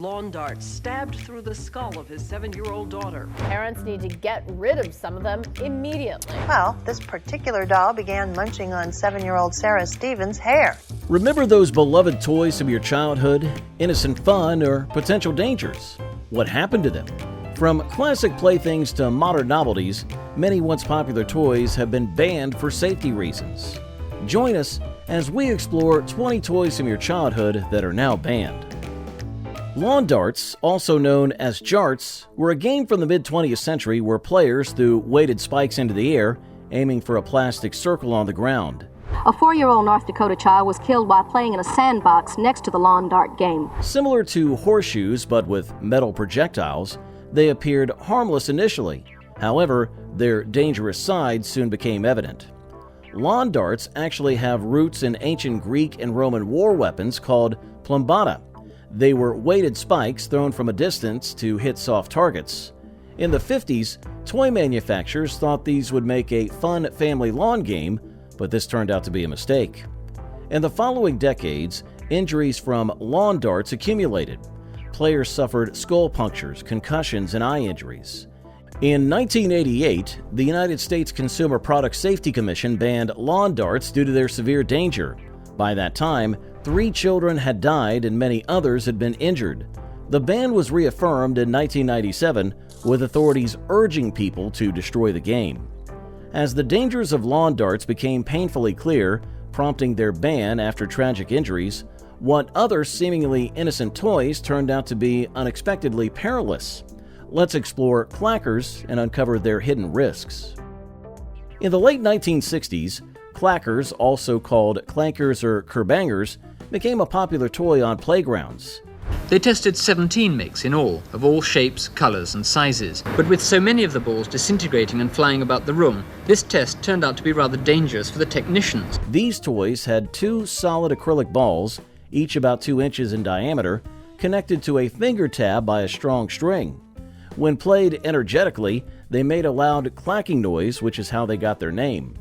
Lawn dart stabbed through the skull of his 7-year-old daughter. Parents need to get rid of some of them immediately. Well, this particular doll began munching on 7-year-old Sarah Stevens' hair. Remember those beloved toys from your childhood? Innocent fun or potential dangers? What happened to them? From classic playthings to modern novelties, many once popular toys have been banned for safety reasons. Join us as we explore 20 toys from your childhood that are now banned. Lawn darts, also known as jarts, were a game from the mid-20th century where players threw weighted spikes into the air, aiming for a plastic circle on the ground. A 4-year-old North Dakota child was killed while playing in a sandbox next to the lawn dart game. Similar to horseshoes but with metal projectiles, they appeared harmless initially. However, their dangerous side soon became evident. Lawn darts actually have roots in ancient Greek and Roman war weapons called plumbata. They were weighted spikes thrown from a distance to hit soft targets. In the 50s, toy manufacturers thought these would make a fun family lawn game, but this turned out to be a mistake. In the following decades, injuries from lawn darts accumulated. Players suffered skull punctures, concussions, and eye injuries. In 1988, the United States Consumer Product Safety Commission banned lawn darts due to their severe danger. By that time, 3 children had died and many others had been injured. The ban was reaffirmed in 1997, with authorities urging people to destroy the game. As the dangers of lawn darts became painfully clear, prompting their ban after tragic injuries, what other seemingly innocent toys turned out to be unexpectedly perilous. Let's explore clackers and uncover their hidden risks. In the late 1960s, clackers, also called clankers or kerbangers, became a popular toy on playgrounds. They tested 17 makes in all shapes, colors, and sizes. But with so many of the balls disintegrating and flying about the room, this test turned out to be rather dangerous for the technicians. These toys had 2 solid acrylic balls, each about 2 inches in diameter, connected to a finger tab by a strong string. When played energetically, they made a loud clacking noise, which is how they got their name.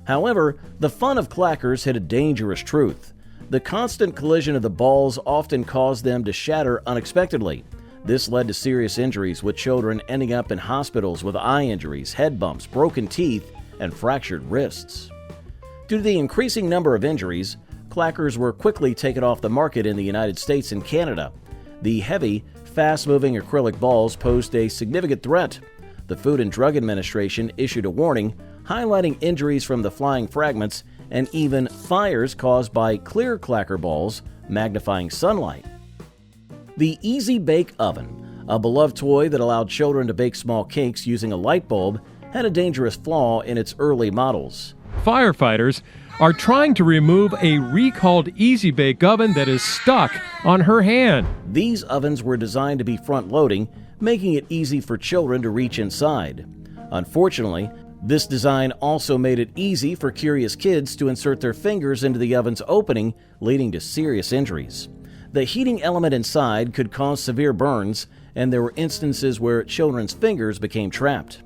However, the fun of clackers hid a dangerous truth. The constant collision of the balls often caused them to shatter unexpectedly. This led to serious injuries, with children ending up in hospitals with eye injuries, head bumps, broken teeth, and fractured wrists. Due to the increasing number of injuries, clackers were quickly taken off the market in the United States and Canada. The heavy, fast-moving acrylic balls posed a significant threat. The Food and Drug Administration issued a warning, highlighting injuries from the flying fragments and even fires caused by clear clacker balls magnifying sunlight. The Easy Bake Oven, a beloved toy that allowed children to bake small cakes using a light bulb, had a dangerous flaw in its early models. Firefighters are trying to remove a recalled Easy Bake Oven that is stuck on her hand. These ovens were designed to be front-loading, making it easy for children to reach inside. Unfortunately, this design also made it easy for curious kids to insert their fingers into the oven's opening, leading to serious injuries. The heating element inside could cause severe burns, and there were instances where children's fingers became trapped.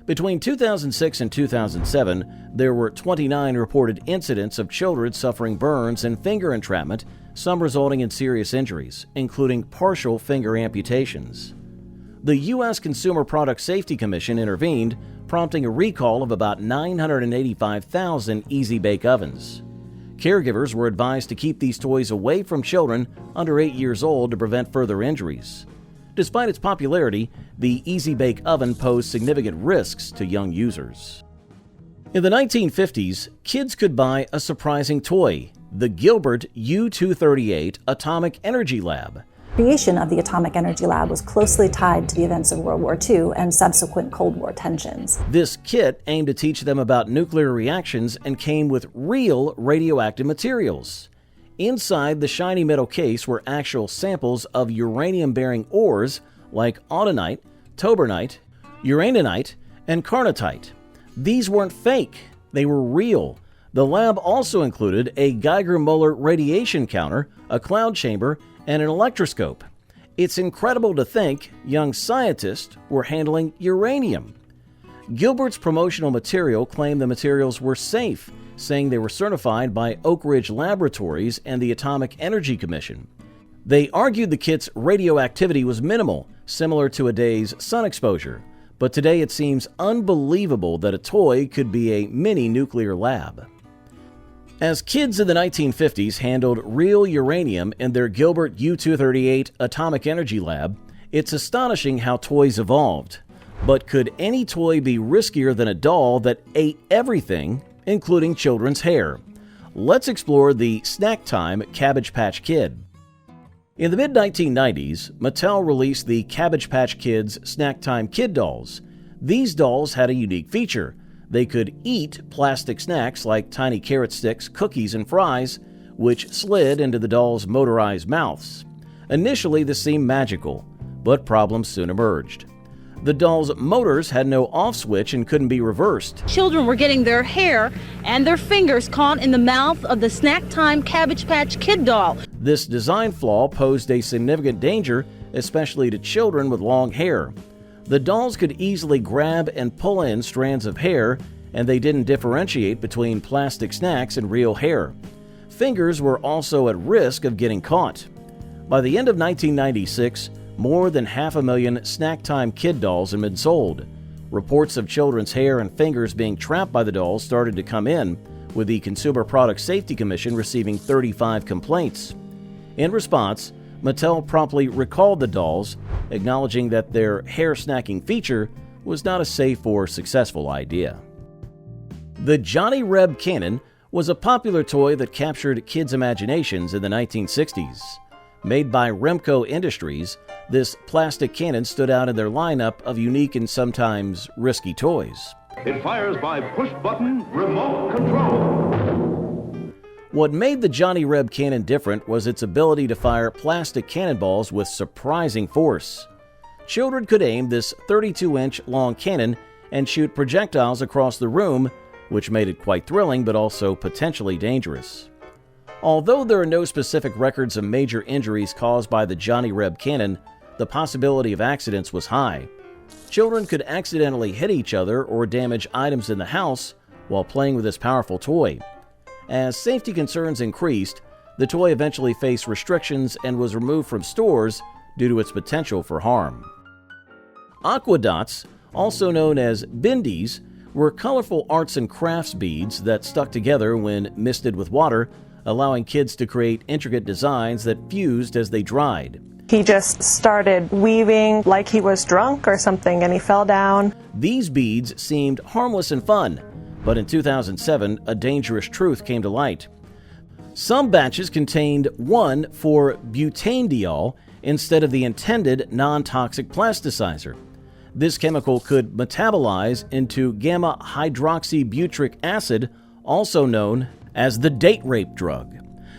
Between 2006 and 2007, there were 29 reported incidents of children suffering burns and finger entrapment, some resulting in serious injuries, including partial finger amputations. The U.S. Consumer Product Safety Commission intervened, prompting a recall of about 985,000 Easy Bake Ovens. Caregivers were advised to keep these toys away from children under 8 years old to prevent further injuries. Despite its popularity, the Easy Bake Oven posed significant risks to young users. In the 1950s, kids could buy a surprising toy, the Gilbert U-238 Atomic Energy Lab. Creation of the Atomic Energy Lab was closely tied to the events of World War II and subsequent Cold War tensions. This kit aimed to teach them about nuclear reactions and came with real radioactive materials. Inside the shiny metal case were actual samples of uranium-bearing ores like autunite, tobernite, uraninite, and carnotite. These weren't fake, they were real. The lab also included a Geiger-Müller radiation counter, a cloud chamber, and an electroscope. It's incredible to think young scientists were handling uranium. Gilbert's promotional material claimed the materials were safe, saying they were certified by Oak Ridge Laboratories and the Atomic Energy Commission. They argued the kit's radioactivity was minimal, similar to a day's sun exposure, but today it seems unbelievable that a toy could be a mini nuclear lab. As kids in the 1950s handled real uranium in their Gilbert U-238 atomic energy lab, it's astonishing how toys evolved. But could any toy be riskier than a doll that ate everything, including children's hair? Let's explore the Snack Time Cabbage Patch Kid. In the mid-1990s, Mattel released the Cabbage Patch Kids Snack Time Kid dolls. These dolls had a unique feature. They could eat plastic snacks like tiny carrot sticks, cookies, and fries, which slid into the dolls' motorized mouths. Initially, this seemed magical, but problems soon emerged. The doll's motors had no off switch and couldn't be reversed. Children were getting their hair and their fingers caught in the mouth of the Snack Time Cabbage Patch Kid doll. This design flaw posed a significant danger, especially to children with long hair. The dolls could easily grab and pull in strands of hair, and they didn't differentiate between plastic snacks and real hair. Fingers were also at risk of getting caught. By the end of 1996, more than 500,000 Snack Time Kid dolls had been sold. Reports of children's hair and fingers being trapped by the dolls started to come in, with the Consumer Product Safety Commission receiving 35 complaints. In response, Mattel promptly recalled the dolls, acknowledging that their hair snacking feature was not a safe or successful idea. The Johnny Reb Cannon was a popular toy that captured kids' imaginations in the 1960s. Made by Remco Industries, this plastic cannon stood out in their lineup of unique and sometimes risky toys. It fires by push-button remote control. What made the Johnny Reb Cannon different was its ability to fire plastic cannonballs with surprising force. Children could aim this 32-inch long cannon and shoot projectiles across the room, which made it quite thrilling but also potentially dangerous. Although there are no specific records of major injuries caused by the Johnny Reb Cannon, the possibility of accidents was high. Children could accidentally hit each other or damage items in the house while playing with this powerful toy. As safety concerns increased, the toy eventually faced restrictions and was removed from stores due to its potential for harm. Aquadots, also known as bindies, were colorful arts and crafts beads that stuck together when misted with water, allowing kids to create intricate designs that fused as they dried. He just started weaving like he was drunk or something, and he fell down. These beads seemed harmless and fun, but in 2007, a dangerous truth came to light. Some batches contained 1,4-butanediol instead of the intended non-toxic plasticizer. This chemical could metabolize into gamma-hydroxybutyric acid, also known as the date rape drug.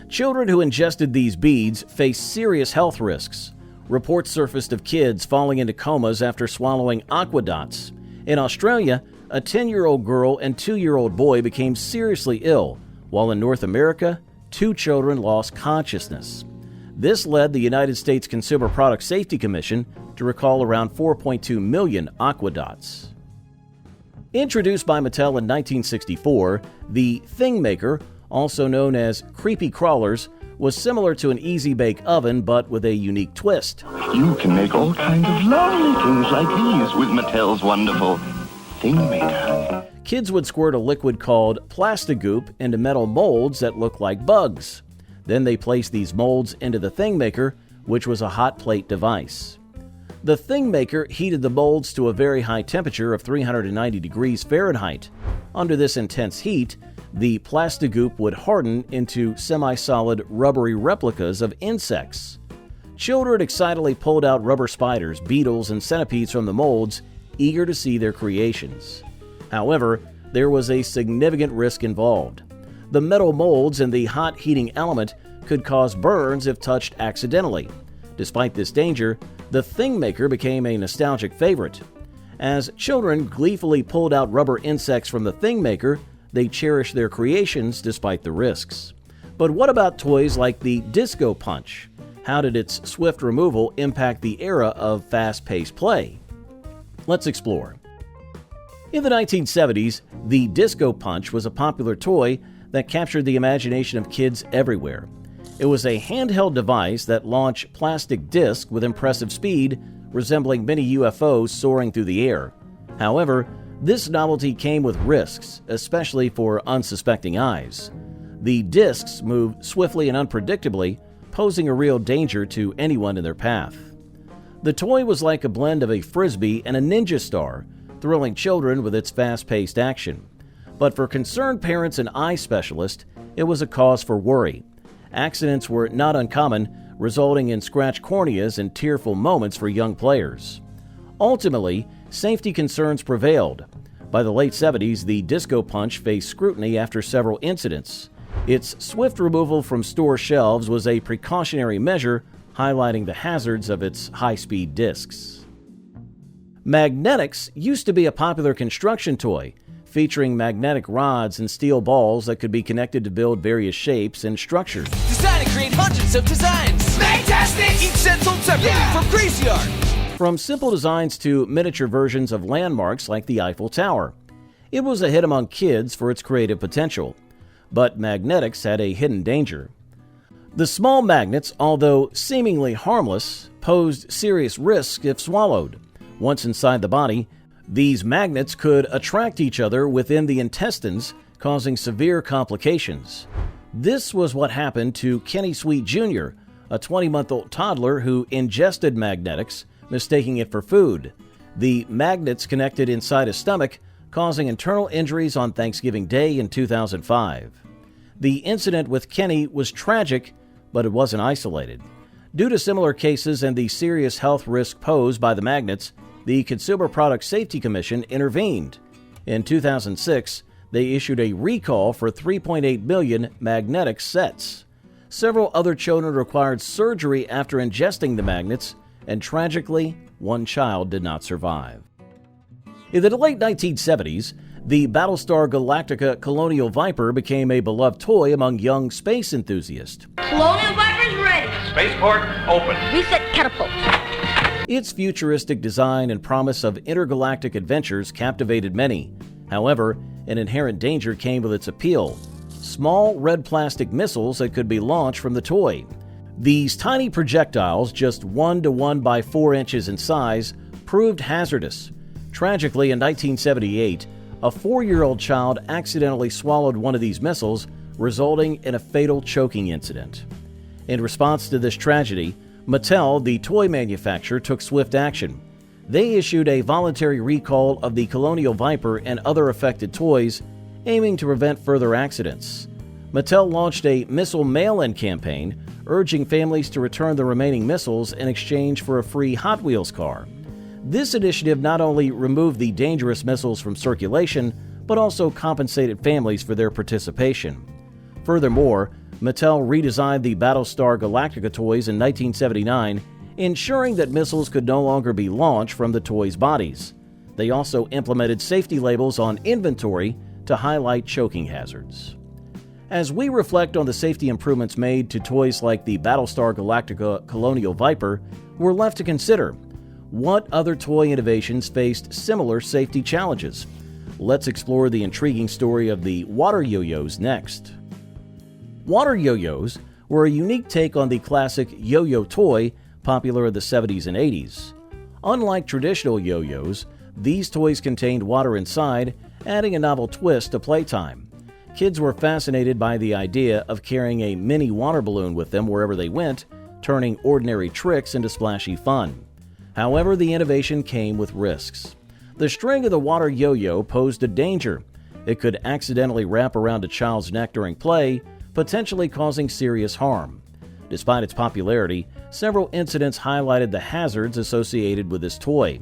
Children who ingested these beads faced serious health risks. Reports surfaced of kids falling into comas after swallowing Aquadots. In Australia, a 10-year-old girl and 2-year-old boy became seriously ill, while in North America, 2 children lost consciousness. This led the United States Consumer Product Safety Commission to recall around 4.2 million Aquadots. Introduced by Mattel in 1964, the Thing Maker, also known as Creepy Crawlers, was similar to an Easy Bake Oven but with a unique twist. You can make all kinds of lovely things like these with Mattel's wonderful Thing Maker. Kids would squirt a liquid called Plastigoop into metal molds that looked like bugs. Then they placed these molds into the Thing Maker, which was a hot plate device. The Thing Maker heated the molds to a very high temperature of 390 degrees Fahrenheit. Under this intense heat, the Plastigoop would harden into semi-solid rubbery replicas of insects. Children excitedly pulled out rubber spiders, beetles, and centipedes from the molds, eager to see their creations. However, there was a significant risk involved. The metal molds and the hot heating element could cause burns if touched accidentally. Despite this danger, the Thing Maker became a nostalgic favorite. As children gleefully pulled out rubber insects from the Thing Maker, they cherished their creations despite the risks. But what about toys like the Disco Punch? How did its swift removal impact the era of fast-paced play? Let's explore. In the 1970s, the Disco Punch was a popular toy that captured the imagination of kids everywhere. It was a handheld device that launched plastic discs with impressive speed, resembling mini UFOs soaring through the air. However, this novelty came with risks, especially for unsuspecting eyes. The discs moved swiftly and unpredictably, posing a real danger to anyone in their path. The toy was like a blend of a frisbee and a ninja star, thrilling children with its fast-paced action. But for concerned parents and eye specialists, it was a cause for worry. Accidents were not uncommon, resulting in scratched corneas and tearful moments for young players. Ultimately, safety concerns prevailed. By the late 70s, the Disco Punch faced scrutiny after several incidents. Its swift removal from store shelves was a precautionary measure, highlighting the hazards of its high-speed discs. Magnetics used to be a popular construction toy, featuring magnetic rods and steel balls that could be connected to build various shapes and structures. Design and create hundreds of designs. Fantastic! Each set sold separately from Crazy Art. From simple designs to miniature versions of landmarks like the Eiffel Tower. It was a hit among kids for its creative potential. But magnetics had a hidden danger. The small magnets, although seemingly harmless, posed serious risks if swallowed. Once inside the body, these magnets could attract each other within the intestines, causing severe complications. This was what happened to Kenny Sweet Jr., a 20-month-old toddler who ingested magnetics, mistaking it for food. The magnets connected inside his stomach, causing internal injuries on Thanksgiving Day in 2005. The incident with Kenny was tragic, but it wasn't isolated. Due to similar cases and the serious health risk posed by the magnets, the Consumer Product Safety Commission intervened. In 2006, they issued a recall for 3.8 million magnetic sets. Several other children required surgery after ingesting the magnets, and tragically, one child did not survive. In the late 1970s, the Battlestar Galactica Colonial Viper became a beloved toy among young space enthusiasts. Colonial Viper's ready. Spaceport open. Reset catapult. Its futuristic design and promise of intergalactic adventures captivated many. However, an inherent danger came with its appeal: small red plastic missiles that could be launched from the toy. These tiny projectiles, just 1 to 1 by 4 inches in size, proved hazardous. Tragically, in 1978, a 4-year-old child accidentally swallowed one of these missiles, resulting in a fatal choking incident. In response to this tragedy, Mattel, the toy manufacturer, took swift action. They issued a voluntary recall of the Colonial Viper and other affected toys, aiming to prevent further accidents. Mattel launched a missile mail-in campaign, urging families to return the remaining missiles in exchange for a free Hot Wheels car. This initiative not only removed the dangerous missiles from circulation, but also compensated families for their participation. Furthermore, Mattel redesigned the Battlestar Galactica toys in 1979, ensuring that missiles could no longer be launched from the toys' bodies. They also implemented safety labels on inventory to highlight choking hazards. As we reflect on the safety improvements made to toys like the Battlestar Galactica Colonial Viper, we're left to consider: what other toy innovations faced similar safety challenges? Let's explore the intriguing story of the water yo-yos next. Water yo-yos were a unique take on the classic yo-yo toy popular in the 70s and 80s. Unlike traditional yo-yos, these toys contained water inside, adding a novel twist to playtime. Kids were fascinated by the idea of carrying a mini water balloon with them wherever they went, turning ordinary tricks into splashy fun. However, the innovation came with risks. The string of the water yo-yo posed a danger. It could accidentally wrap around a child's neck during play, potentially causing serious harm. Despite its popularity, several incidents highlighted the hazards associated with this toy.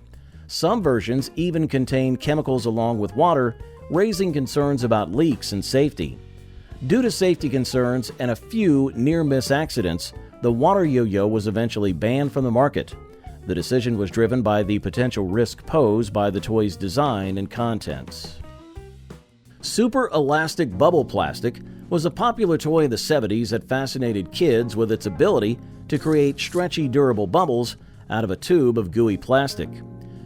Some versions even contain chemicals along with water, raising concerns about leaks and safety. Due to safety concerns and a few near-miss accidents, the water yo-yo was eventually banned from the market. The decision was driven by the potential risk posed by the toy's design and contents. Super Elastic Bubble Plastic was a popular toy in the 70s that fascinated kids with its ability to create stretchy, durable bubbles out of a tube of gooey plastic.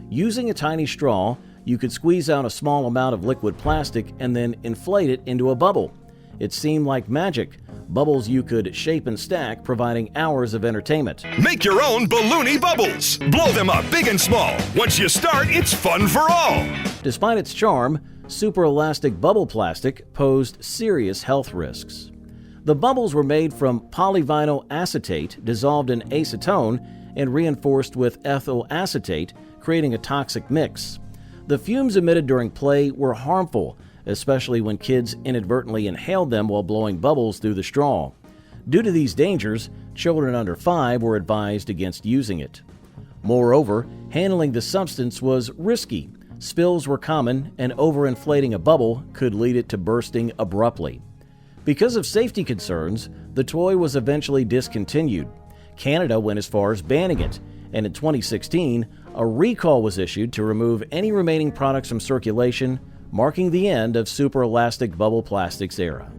Using a tiny straw, you could squeeze out a small amount of liquid plastic and then inflate it into a bubble. It seemed like magic, bubbles you could shape and stack, providing hours of entertainment. Make your own Balloony Bubbles. Blow them up big and small. Once you start, it's fun for all. Despite its charm, super elastic bubble plastic posed serious health risks. The bubbles were made from polyvinyl acetate dissolved in acetone and reinforced with ethyl acetate, creating a toxic mix. The fumes emitted during play were harmful, especially when kids inadvertently inhaled them while blowing bubbles through the straw. Due to these dangers, children under 5 were advised against using it. Moreover, handling the substance was risky. Spills were common, and overinflating a bubble could lead it to bursting abruptly. Because of safety concerns, the toy was eventually discontinued. Canada went as far as banning it, and in 2016, a recall was issued to remove any remaining products from circulation, marking the end of super elastic bubble plastics era.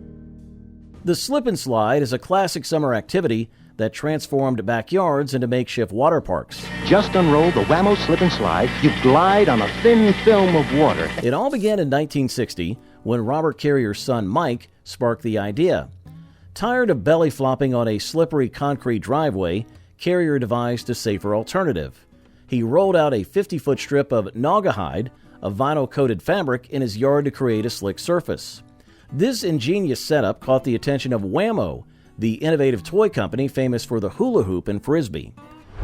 The slip and slide is a classic summer activity that transformed backyards into makeshift water parks. Just unroll the Wham-O slip and slide. You glide on a thin film of water. It all began in 1960 when Robert Carrier's son Mike sparked the idea. Tired of belly flopping on a slippery concrete driveway, Carrier devised a safer alternative. He rolled out a 50-foot strip of Naugahyde, a vinyl-coated fabric, in his yard to create a slick surface. This ingenious setup caught the attention of Wham-O, the innovative toy company famous for the hula hoop and frisbee.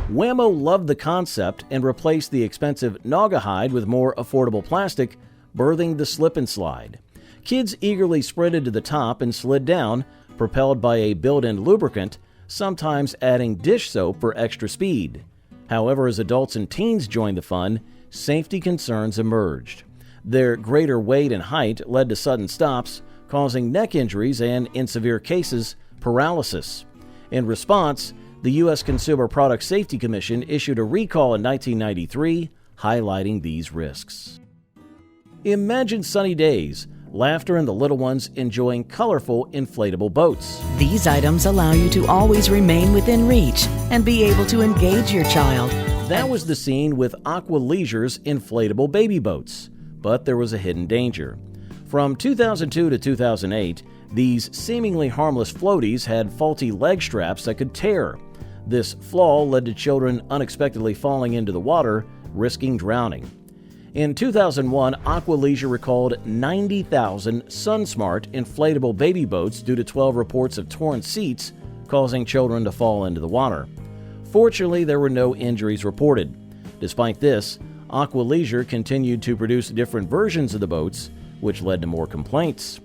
Wham-O loved the concept and replaced the expensive Naugahyde with more affordable plastic, birthing the slip and slide. Kids eagerly sprinted to the top and slid down, propelled by a built-in lubricant, sometimes adding dish soap for extra speed. However, as adults and teens joined the fun, safety concerns emerged. Their greater weight and height led to sudden stops, causing neck injuries and, in severe cases, paralysis. In response, the U.S. Consumer Product Safety Commission issued a recall in 1993, highlighting these risks. Imagine sunny days, laughter, and the little ones enjoying colorful inflatable boats. These items allow you to always remain within reach and be able to engage your child. That was the scene with Aqua Leisure's inflatable baby boats, but there was a hidden danger. From 2002 to 2008, these seemingly harmless floaties had faulty leg straps that could tear. This flaw led to children unexpectedly falling into the water, risking drowning. In 2001, Aqua Leisure recalled 90,000 SunSmart inflatable baby boats due to 12 reports of torn seats, causing children to fall into the water. Fortunately, there were no injuries reported. Despite this, Aqua Leisure continued to produce different versions of the boats, which led to more complaints.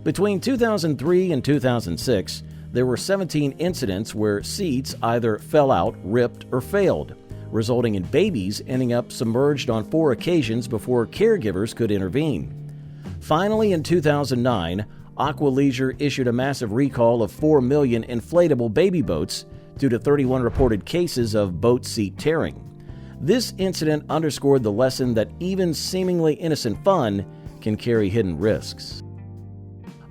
Between 2003 and 2006, there were 17 incidents where seats either fell out, ripped, or failed, resulting in babies ending up submerged on 4 occasions before caregivers could intervene. Finally, in 2009, Aqua Leisure issued a massive recall of 4 million inflatable baby boats due to 31 reported cases of boat seat tearing. This incident underscored the lesson that even seemingly innocent fun can carry hidden risks.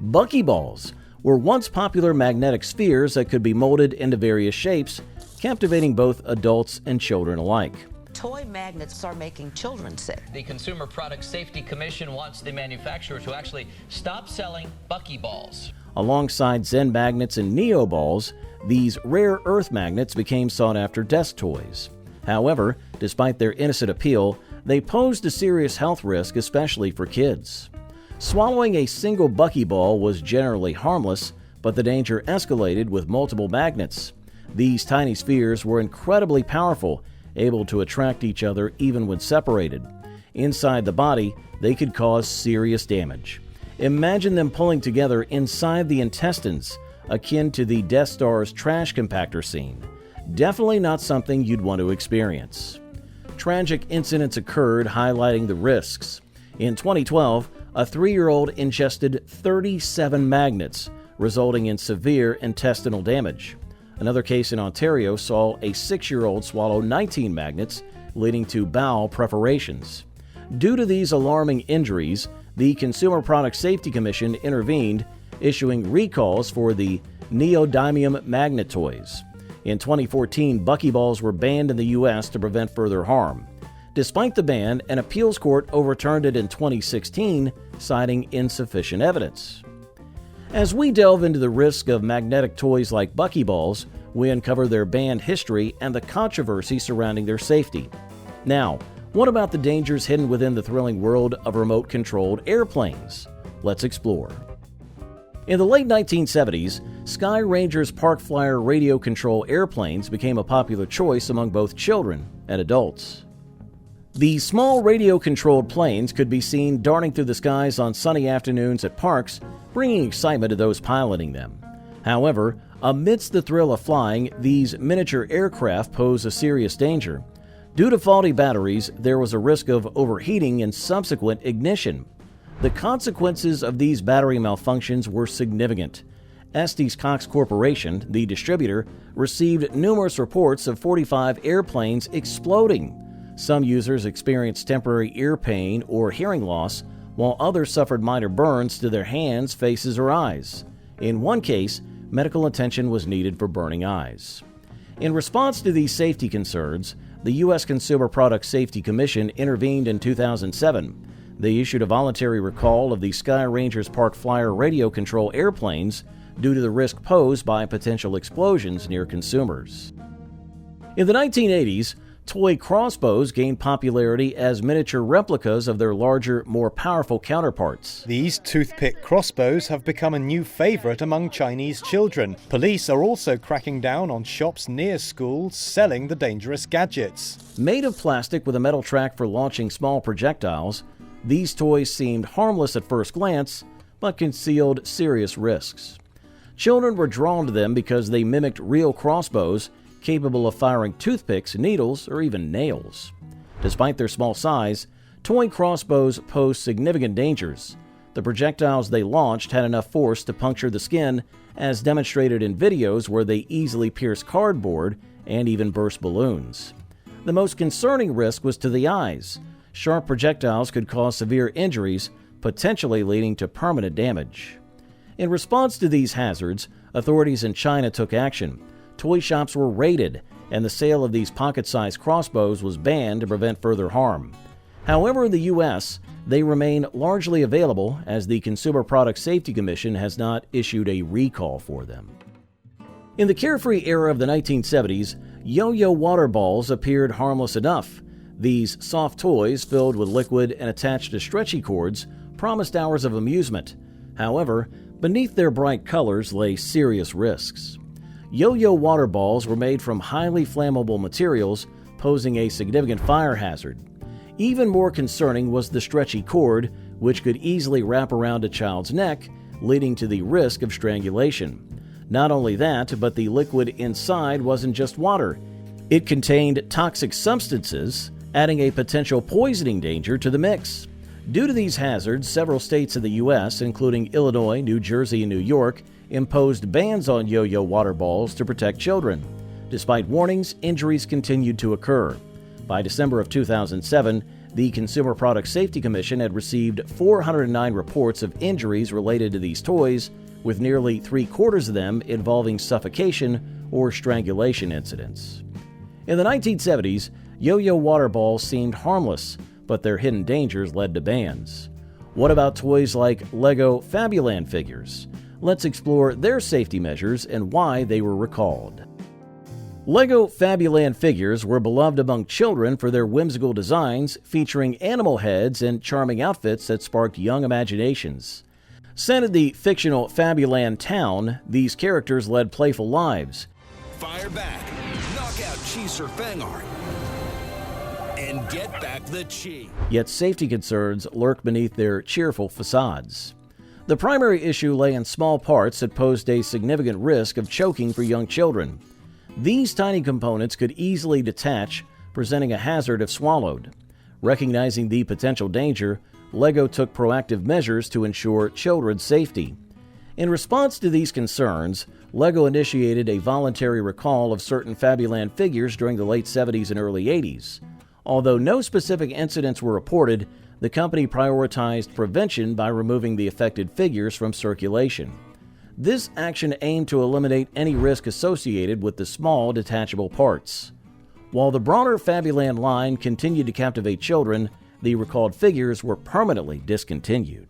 Buckyballs were once popular magnetic spheres that could be molded into various shapes, captivating both adults and children alike. Toy magnets are making children sick. The Consumer Product Safety Commission wants the manufacturer to actually stop selling Buckyballs. Alongside Zen magnets and Neo balls, these rare earth magnets became sought-after desk toys. However, despite their innocent appeal, they posed a serious health risk, especially for kids. Swallowing a single Buckyball was generally harmless, but the danger escalated with multiple magnets. These tiny spheres were incredibly powerful, able to attract each other even when separated. Inside the body, they could cause serious damage. Imagine them pulling together inside the intestines, akin to the Death Star's trash compactor scene. Definitely not something you'd want to experience. Tragic incidents occurred, highlighting the risks. In 2012, a 3-year-old ingested 37 magnets, resulting in severe intestinal damage. Another case in Ontario saw a 6-year-old swallow 19 magnets, leading to bowel perforations. Due to these alarming injuries, the Consumer Product Safety Commission intervened, issuing recalls for the neodymium magnet toys. In 2014, Buckyballs were banned in the U.S. to prevent further harm. Despite the ban, an appeals court overturned it in 2016, citing insufficient evidence. As we delve into the risk of magnetic toys like buckyballs, we uncover their banned history and the controversy surrounding their safety. Now, what about the dangers hidden within the thrilling world of remote-controlled airplanes? Let's explore. In the late 1970s, Sky Ranger's Park Flyer radio control airplanes became a popular choice among both children and adults. The small radio-controlled planes could be seen darting through the skies on sunny afternoons at parks, bringing excitement to those piloting them. However, amidst the thrill of flying, these miniature aircraft pose a serious danger. Due to faulty batteries, there was a risk of overheating and subsequent ignition. The consequences of these battery malfunctions were significant. Estes Cox Corporation, the distributor, received numerous reports of 45 airplanes exploding. Some users experienced temporary ear pain or hearing loss, while others suffered minor burns to their hands, faces, or eyes. In one case, medical attention was needed for burning eyes. In response to these safety concerns, the U.S. Consumer Product Safety Commission intervened in 2007. They issued a voluntary recall of the Sky Ranger's Park Flyer radio control airplanes due to the risk posed by potential explosions near consumers. In the 1980s, toy crossbows gained popularity as miniature replicas of their larger, more powerful counterparts. These toothpick crossbows have become a new favorite among Chinese children. Police are also cracking down on shops near schools selling the dangerous gadgets. Made of plastic with a metal track for launching small projectiles, these toys seemed harmless at first glance, but concealed serious risks. Children were drawn to them because they mimicked real crossbows, capable of firing toothpicks, needles, or even nails. Despite their small size, toy crossbows posed significant dangers. The projectiles they launched had enough force to puncture the skin, as demonstrated in videos where they easily pierced cardboard and even burst balloons. The most concerning risk was to the eyes. Sharp projectiles could cause severe injuries, potentially leading to permanent damage. In response to these hazards, authorities in China took action. Toy shops were raided, and the sale of these pocket-sized crossbows was banned to prevent further harm. However, in the U.S., they remain largely available as the Consumer Product Safety Commission has not issued a recall for them. In the carefree era of the 1970s, yo-yo water balls appeared harmless enough. These soft toys, filled with liquid and attached to stretchy cords, promised hours of amusement. However, beneath their bright colors lay serious risks. Yo-yo water balls were made from highly flammable materials, posing a significant fire hazard. Even more concerning was the stretchy cord, which could easily wrap around a child's neck, leading to the risk of strangulation. Not only that, but the liquid inside wasn't just water. It contained toxic substances, adding a potential poisoning danger to the mix. Due to these hazards, several states in the U.S., including Illinois, New Jersey, and New York, imposed bans on yo-yo water balls to protect children. Despite warnings, injuries continued to occur. By December of 2007, the Consumer Product Safety Commission had received 409 reports of injuries related to these toys, with nearly 3/4 of them involving suffocation or strangulation incidents. In the 1970s, yo-yo water balls seemed harmless, but their hidden dangers led to bans. What about toys like Lego Fabuland figures? Let's explore their safety measures and why they were recalled. Lego Fabuland figures were beloved among children for their whimsical designs, featuring animal heads and charming outfits that sparked young imaginations. Set in the fictional Fabuland town, these characters led playful lives. Fire back, knock out Chi Sir Fangart, and get back the Chi. Yet safety concerns lurked beneath their cheerful facades. The primary issue lay in small parts that posed a significant risk of choking for young children. These tiny components could easily detach, presenting a hazard if swallowed. Recognizing the potential danger, LEGO took proactive measures to ensure children's safety. In response to these concerns, LEGO initiated a voluntary recall of certain Fabuland figures during the late 70s and early 80s. Although no specific incidents were reported, the company prioritized prevention by removing the affected figures from circulation. This action aimed to eliminate any risk associated with the small detachable parts. While the broader Fabuland line continued to captivate children, the recalled figures were permanently discontinued.